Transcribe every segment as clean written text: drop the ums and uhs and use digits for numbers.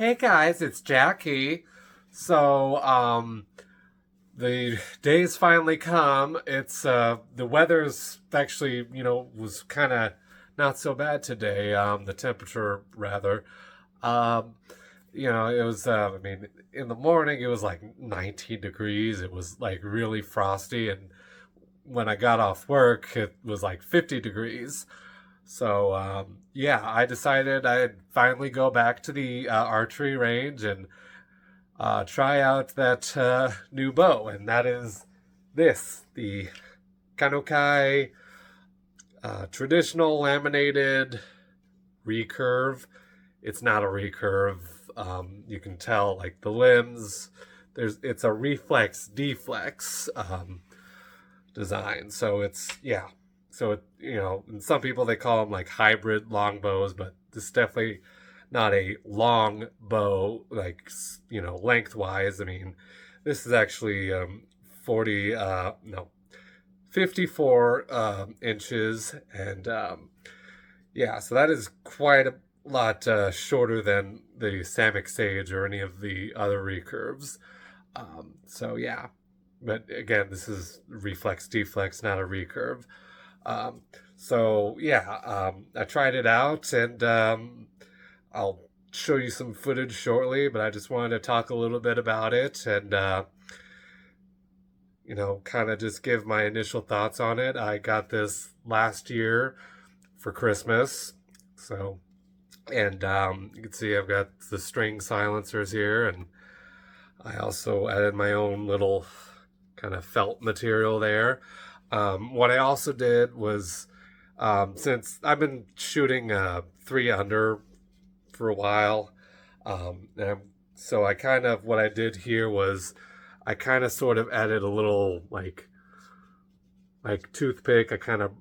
Hey guys, it's Jackie. So, the day's finally come. The weather's actually, was kind of not so bad today. The temperature rather. Um, it was, I mean, in the morning it was like 19 degrees. It was like really frosty. And when I got off work, it was like 50 degrees. So, yeah, I decided I'd finally go back to the archery range and try out that new bow, and that is the Kainokai traditional laminated recurve. It's not a recurve. You can tell like the limbs. It's a Reflex Deflex design. So and some people they call them like hybrid longbows, but this is definitely not a long bow like lengthwise. I mean, this is actually 40 no 54 inches, and yeah, so that is quite a lot shorter than the Samick Sage or any of the other recurves. So yeah, but again, this is Reflex Deflex, not a recurve. So yeah, I tried it out, and I'll show you some footage shortly. But I just wanted to talk a little bit about it, and kind of just give my initial thoughts on it. I got this last year for Christmas, so and you can see I've got the string silencers here, and I also added my own little kind of felt material there. What I also did was, since I've been shooting 3 under for a while, so I kind of, what I did here was I kind of sort of added a little like toothpick. I kind of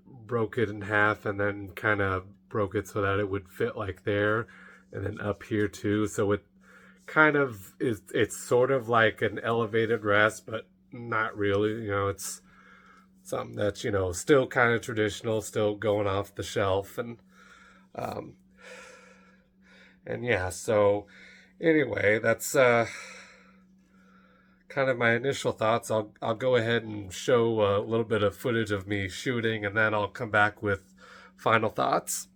broke it in half and then kind of broke it so that it would fit like there, and then up here too. So it kind of it's sort of like an elevated rest, but not really. It's something that's still kind of traditional, still going off the shelf, um and yeah. So anyway, that's kind of my initial thoughts. I'll go ahead and show a little bit of footage of me shooting, and then I'll come back with final thoughts.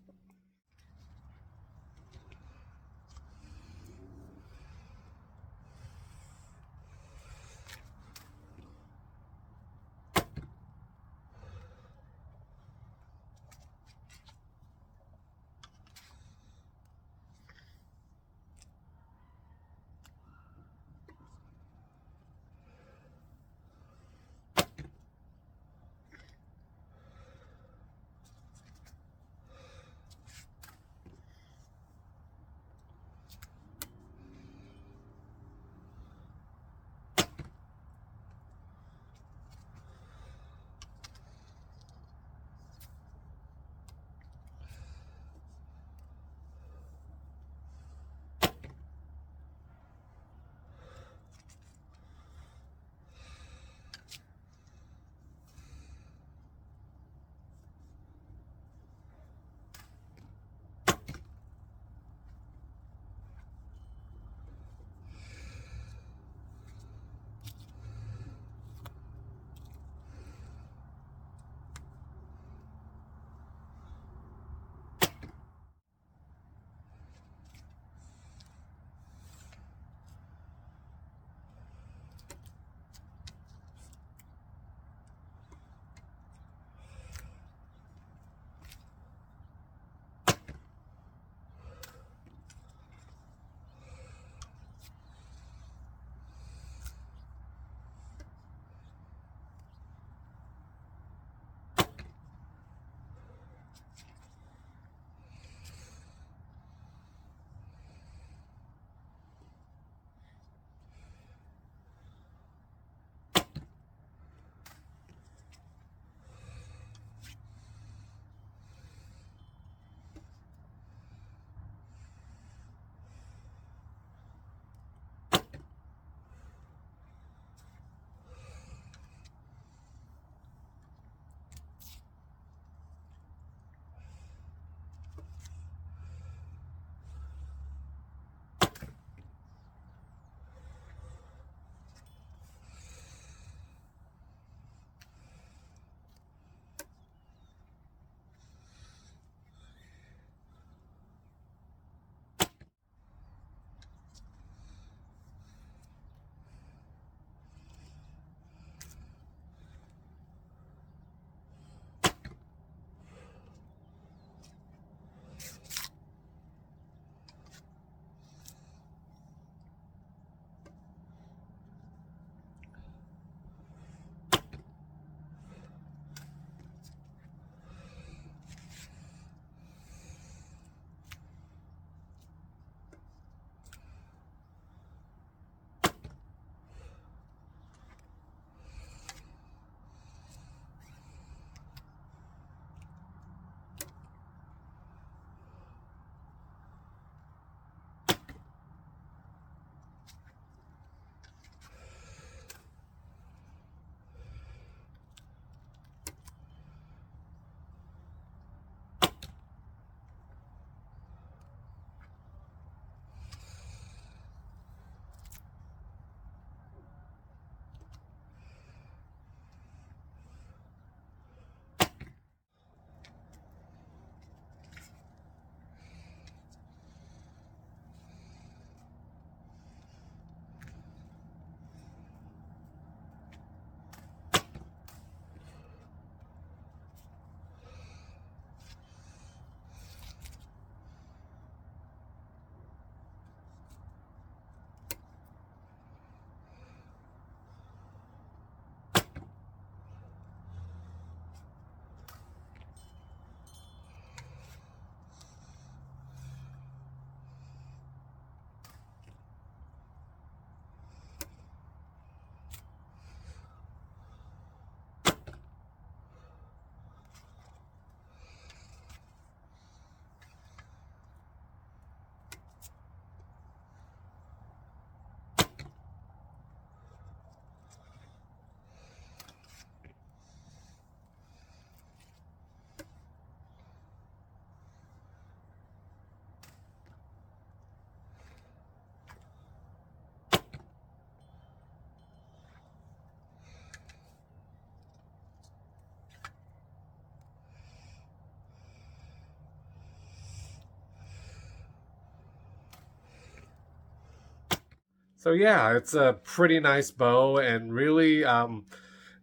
So yeah, it's a pretty nice bow, and really,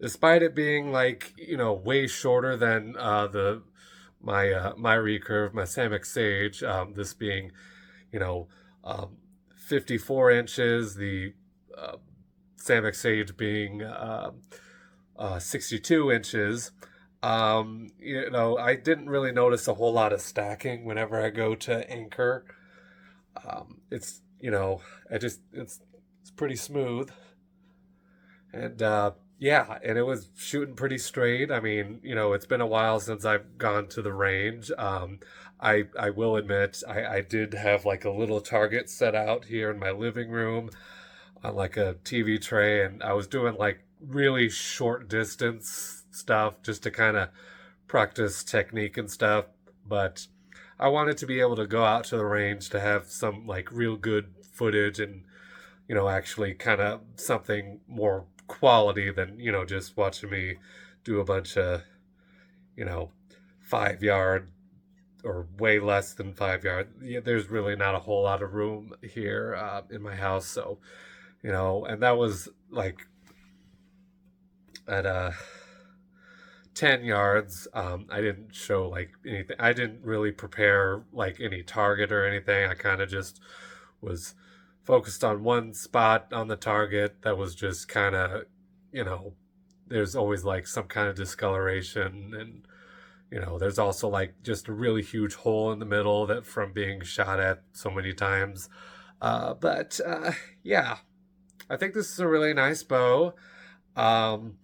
despite it being like way shorter than the my recurve, my Samick Sage, this being you know um, 54 inches, the uh, Samick Sage being 62 inches. I didn't really notice a whole lot of stacking whenever I go to anchor. It's I just it's pretty smooth, and yeah, and it was shooting pretty straight. I mean, it's been a while since I've gone to the range. I will admit I did have like a little target set out here in my living room on like a TV tray, and I was doing like really short distance stuff just to kind of practice technique and stuff. But I wanted to be able to go out to the range to have some like real good footage and actually kind of something more quality than just watching me do a bunch of you know 5 yard or way less than 5 yard. Yeah, there's really not a whole lot of room here in my house, so and that was like at 10 yards. I didn't show like anything. I didn't really prepare like any target or anything. I kind of just was focused on one spot on the target that was just kind of, there's always like some kind of discoloration, and there's also like just a really huge hole in the middle that from being shot at so many times. But yeah, I think this is a really nice bow. Um,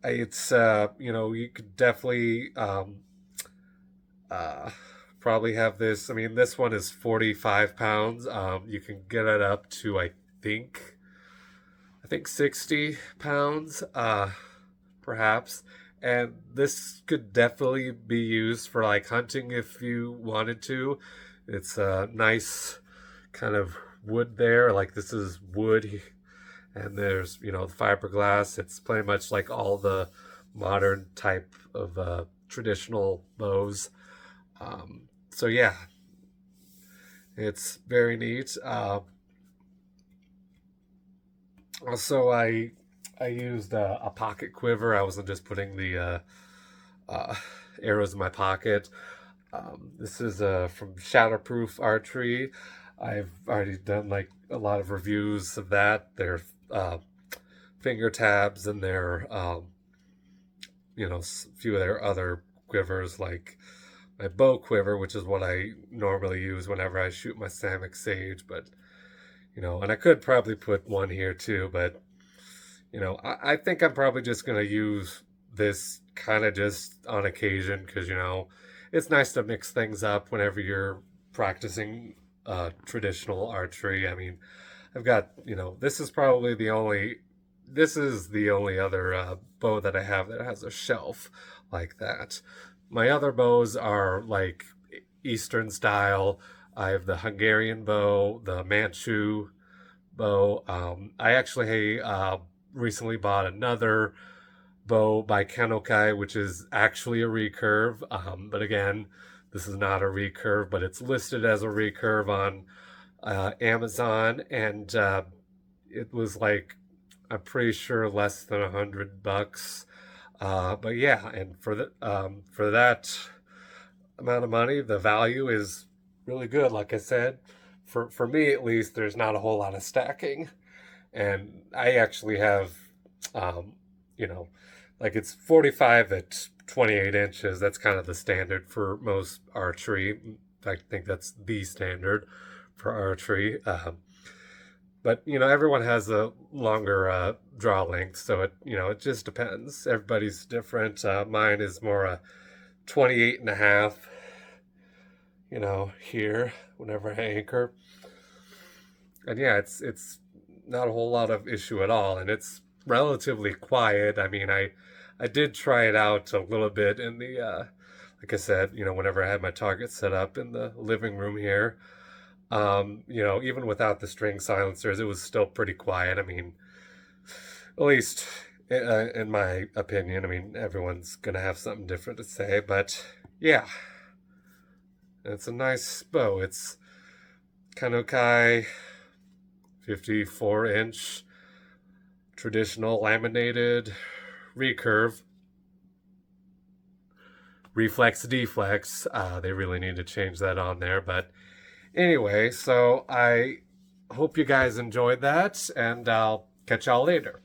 it's you could definitely uh, probably have this. I mean, this one is 45 pounds. You can get it up to think I think 60 pounds, perhaps. And this could definitely be used for like hunting if you wanted to. It's a nice kind of wood there. Like this is wood, and there's the fiberglass. It's pretty much like all the modern type of traditional bows. So yeah, it's very neat. Also, I used a pocket quiver. I wasn't just putting the uh, arrows in my pocket. This is from Shatterproof Archery. I've already done like a lot of reviews of that. Their finger tabs and their a few of their other quivers, like my bow quiver, which is what I normally use whenever I shoot my Samick Sage. But and I could probably put one here too, but I think I'm probably just gonna use this kind of just on occasion because it's nice to mix things up whenever you're practicing traditional archery. I mean, I've got this is the only other bow that I have that has a shelf like that. My other bows are like Eastern style. I have the Hungarian bow, the Manchu bow. I actually recently bought another bow by Kainokai, which is actually a recurve. But again, this is not a recurve, but it's listed as a recurve on Amazon, and it was like I'm pretty sure less than $100. But yeah, and for that amount of money, the value is really good. Like I said, for me at least, there's not a whole lot of stacking, and I actually have, um, you know, like it's 45 at 28 inches. That's kind of the standard for most archery. I think that's the standard for archery. But everyone has a longer draw length, so it just depends. Everybody's different. Mine is more a 28 and a half, here whenever I anchor. And yeah, it's not a whole lot of issue at all, and it's relatively quiet. I mean, I did try it out a little bit in the like I said, whenever I had my target set up in the living room here. Even without the string silencers, it was still pretty quiet. I mean, at least in my opinion. I mean, everyone's gonna have something different to say, but yeah, it's a nice bow. It's Kainokai 54-inch traditional laminated recurve. Reflex Deflex. They really need to change that on there. But anyway, so I hope you guys enjoyed that, and I'll catch y'all later.